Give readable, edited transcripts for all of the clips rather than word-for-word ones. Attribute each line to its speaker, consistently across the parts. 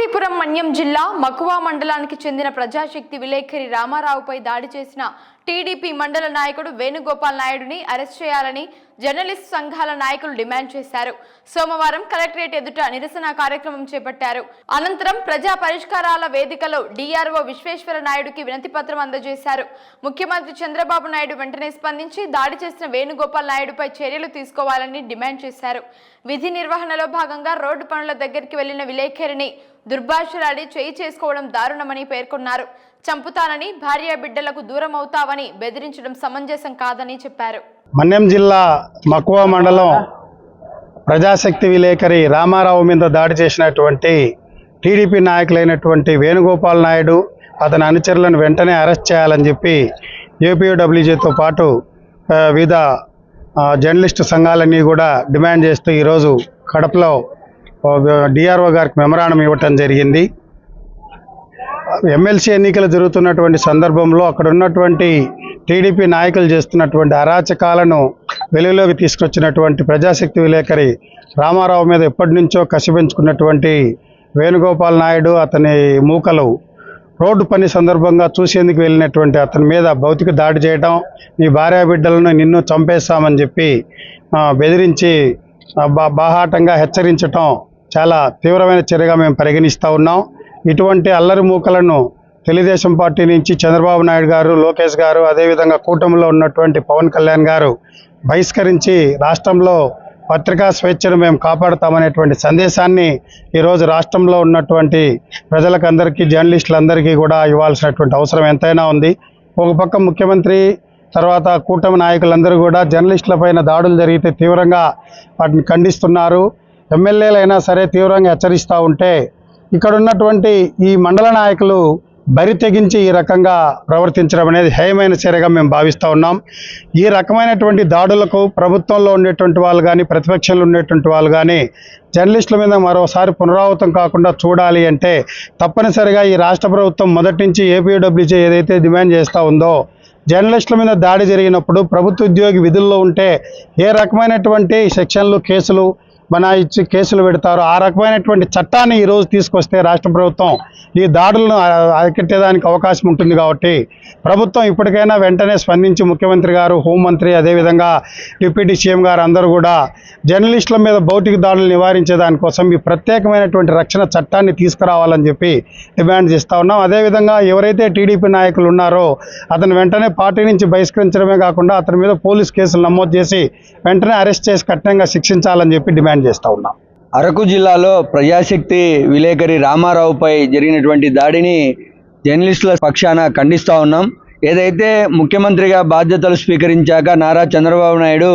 Speaker 1: పార్వతీపురం మన్యం జిల్లా మక్కువ మండలానికి చెందిన ప్రజాశక్తి విలేకరి రామారావుపై దాడి చేసిన టీడీపీ మండల నాయకుడు వేణుగోపాల్ నాయుడుని అరెస్ట్ చేయాలని జర్నలిస్ట్ సంఘాల నాయకులు డిమాండ్ చేశారు. సోమవారం కలెక్టరేట్ ఎదుట నిరసన కార్యక్రమం చేపట్టారు. అనంతరం ప్రజా పరిష్కారాల వేదికలో డిఆర్ఓ విశ్వేశ్వర నాయుడుకి వినతి పత్రం అందజేశారు. ముఖ్యమంత్రి చంద్రబాబు నాయుడు వెంటనే స్పందించి దాడి చేసిన వేణుగోపాల్ నాయుడుపై చర్యలు తీసుకోవాలని డిమాండ్ చేశారు. విధి నిర్వహణలో భాగంగా రోడ్డు పనుల దగ్గరికి వెళ్లిన విలేకరిని దుర్భాషలాడి చేయి చేసుకోవడం దారుణమని పేర్కొన్నారు. చంపుతానని, భార్య బిడ్డలకు దూరం అవుతావని బెదిరించడం సమంజసం కాదని చెప్పారు.
Speaker 2: మన్యం జిల్లా మక్కువ మండలం ప్రజాశక్తి విలేకరి రామారావు మీద దాడి చేసినటువంటి టీడీపీ నాయకులైనటువంటి వేణుగోపాల్ నాయుడు అతని అనుచరులను వెంటనే అరెస్ట్ చేయాలని చెప్పి ఏపీయూడబ్ల్యూజేతో పాటు వివిధ జర్నలిస్టు సంఘాలన్నీ కూడా డిమాండ్ చేస్తూ ఈరోజు కడపలో డిఆర్ఓ గారికి మెమరాండం ఇవ్వటం జరిగింది. ఎమ్మెల్సీ ఎన్నికలు జరుగుతున్నటువంటి సందర్భంలో అక్కడ ఉన్నటువంటి టీడీపీ నాయకులు చేస్తున్నటువంటి అరాచకాలను వెలుగులోకి తీసుకొచ్చినటువంటి ప్రజాశక్తి విలేకరి రామారావు మీద ఎప్పటి నుంచో కసి పెంచుకున్నటువంటి వేణుగోపాల్ నాయుడు అతని మూకలు రోడ్డు పని సందర్భంగా చూసేందుకు వెళ్ళినటువంటి అతని మీద భౌతిక దాడి చేయడం, నీ భార్య బిడ్డలను నిన్ను చంపేస్తామని చెప్పి బెదిరించి బాహాటంగా హెచ్చరించటం చాలా తీవ్రమైన చర్యగా మేము పరిగణిస్తూ ఉన్నాం. ఇటువంటి అల్లరి మూకలను తెలుగుదేశం పార్టీ నుంచి చంద్రబాబు నాయుడు గారు, లోకేష్ గారు, అదేవిధంగా కూటమిలో ఉన్నటువంటి పవన్ కళ్యాణ్ గారు బహిష్కరించి రాష్ట్రంలో పత్రికా స్వేచ్ఛను మేము కాపాడుతామనేటువంటి సందేశాన్ని ఈరోజు రాష్ట్రంలో ఉన్నటువంటి ప్రజలకందరికీ, జర్నలిస్టులందరికీ కూడా ఇవ్వాల్సినటువంటి అవసరం ఎంతైనా ఉంది. ఒక పక్క ముఖ్యమంత్రి తర్వాత కూటమి నాయకులందరూ కూడా జర్నలిస్టులపైన దాడులు జరిగితే తీవ్రంగా వాటిని ఖండిస్తున్నారు. ఎమ్మెల్యేలైనా సరే తీవ్రంగా హెచ్చరిస్తూ ఉంటే ఇక్కడ ఉన్నటువంటి ఈ మండల నాయకులు బరి తెగించి ఈ రకంగా ప్రవర్తించడం అనేది హేయమైన చర్యగా మేము భావిస్తూ ఉన్నాం. ఈ రకమైనటువంటి దాడులకు ప్రభుత్వంలో ఉండేటువంటి వాళ్ళు కానీ, ప్రతిపక్షంలో ఉండేటువంటి వాళ్ళు కానీ జర్నలిస్టుల మీద మరోసారి పునరావృతం కాకుండా చూడాలి అంటే తప్పనిసరిగా ఈ రాష్ట్ర ప్రభుత్వం మొదటి నుంచి ఏపీడబ్ల్యూజే ఏదైతే డిమాండ్ చేస్తూ ఉందో, జర్నలిస్టుల మీద దాడి జరిగినప్పుడు ప్రభుత్వ ఉద్యోగి విధుల్లో ఉంటే ఏ రకమైనటువంటి సెక్షన్లు, కేసులు బనాయించి కేసులు పెడతారు, ఆ రకమైనటువంటి చట్టాన్ని ఈరోజు తీసుకొస్తే రాష్ట్ర ప్రభుత్వం ఈ దాడులను అరికట్టేదానికి అవకాశం ఉంటుంది. కాబట్టి ప్రభుత్వం ఇప్పటికైనా వెంటనే స్పందించి ముఖ్యమంత్రి గారు, హోంమంత్రి, అదేవిధంగా డిప్యూటీ సీఎం గారు అందరూ కూడా జర్నలిస్టుల మీద భౌతిక దాడులు నివారించే దానికోసం ఈ ప్రత్యేకమైనటువంటి రక్షణ చట్టాన్ని తీసుకురావాలని చెప్పి డిమాండ్ చేస్తూ ఉన్నాం. అదేవిధంగా ఎవరైతే టీడీపీ నాయకులు ఉన్నారో అతను వెంటనే పార్టీ నుంచి బహిష్కరించడమే కాకుండా అతని మీద పోలీస్ కేసులు నమోదు చేసి వెంటనే అరెస్ట్ చేసి కఠినంగా శిక్షించాలని చెప్పి డిమాండ్ చేస్తూ ఉన్నాం.
Speaker 3: అరకు జిల్లాలో ప్రజాశక్తి విలేకరి రామారావుపై జరిగినటువంటి దాడిని జర్నలిస్టుల పక్షాన ఖండిస్తూ ఉన్నాం. ఏదైతే ముఖ్యమంత్రిగా బాధ్యతలు స్వీకరించాక నారా చంద్రబాబు నాయుడు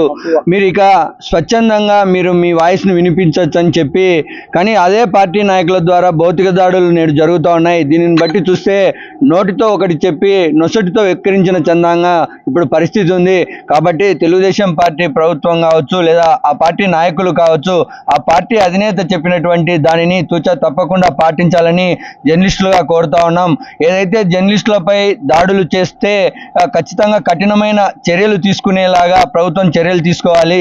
Speaker 3: మీరు ఇక స్వచ్ఛందంగా మీరు మీ వాయిస్ను వినిపించవచ్చు అని చెప్పి, కానీ అదే పార్టీ నాయకుల ద్వారా భౌతిక దాడులు నేడు జరుగుతూ ఉన్నాయి. దీనిని బట్టి చూస్తే నోటితో ఒకటి చెప్పి నొసటితో వెక్కిరించిన చందంగా ఇప్పుడు పరిస్థితి ఉంది. కాబట్టి తెలుగుదేశం పార్టీ ప్రభుత్వం కావచ్చు, లేదా ఆ పార్టీ నాయకులు కావచ్చు, ఆ పార్టీ అధినేత చెప్పినటువంటి దానిని తూచా తప్పకుండా పాటించాలని జర్నలిస్టులుగా కోరుతా ఉన్నాం. ఏదైతే జర్నలిస్టులపై దాడులు చేస్తే ఖచ్చితంగా కఠినమైన చర్యలు తీసుకునేలాగా ప్రభుత్వం చర్యలు తీసుకోవాలి.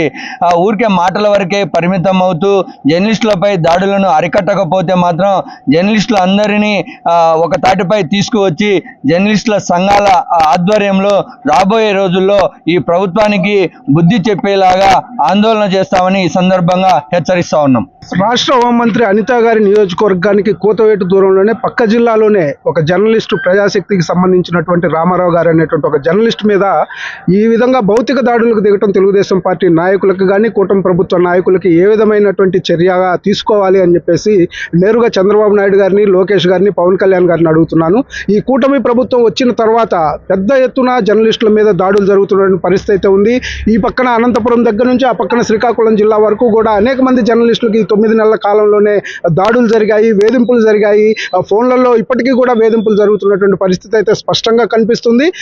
Speaker 3: ఊరికే మాటల వరకే పరిమితం అవుతూ జర్నలిస్టులపై దాడులను అరికట్టకపోతే మాత్రం జర్నలిస్టులు అందరినీ ఒక తాటిపై తీసుకువచ్చి జర్నలిస్టుల సంఘాల ఆధ్వర్యంలో రాబోయే రోజుల్లో ఈ ప్రభుత్వానికి బుద్ధి చెప్పేలాగా ఆందోళన చేస్తామని ఈ సందర్భంగా హెచ్చరిస్తా ఉన్నాం.
Speaker 4: రాష్ట్ర హోంమంత్రి అనిత గారి నియోజకవర్గానికి కూతవేటు దూరంలోనే పక్క జిల్లాలోనే ఒక జర్నలిస్టు ప్రజాశక్తికి సంబంధించినటువంటి రామారావు గారు అనేటువంటి ఒక జర్నలిస్ట్ మీద ఈ విధంగా భౌతిక దాడులకు దిగటం తెలుగుదేశం పార్టీ నాయకులకు కానీ, కూటమి ప్రభుత్వ నాయకులకి ఏ విధమైనటువంటి చర్యగా తీసుకోవాలి అని చెప్పేసి నేరుగా చంద్రబాబు నాయుడు గారిని, లోకేష్ గారిని, పవన్ కళ్యాణ్ గారిని అడుగుతున్నాను. ఈ కూటమి ప్రభుత్వం వచ్చిన తర్వాత పెద్ద ఎత్తున జర్నలిస్టుల మీద దాడులు జరుగుతున్న పరిస్థితి అయితే ఉంది. ఈ పక్కన అనంతపురం దగ్గర నుంచి ఆ పక్కన శ్రీకాకుళం జిల్లా వరకు కూడా అనేక మంది జర్నలిస్టులకి 9 నెలల కాలంలోనే దాడులు జరిగాయి, వేధింపులు జరిగాయి. ఫోన్లలో ఇప్పటికీ కూడా వేధింపులు జరుగుతున్నటువంటి పరిస్థితి అయితే స్పష్టంగా కనిపిస్తుంది.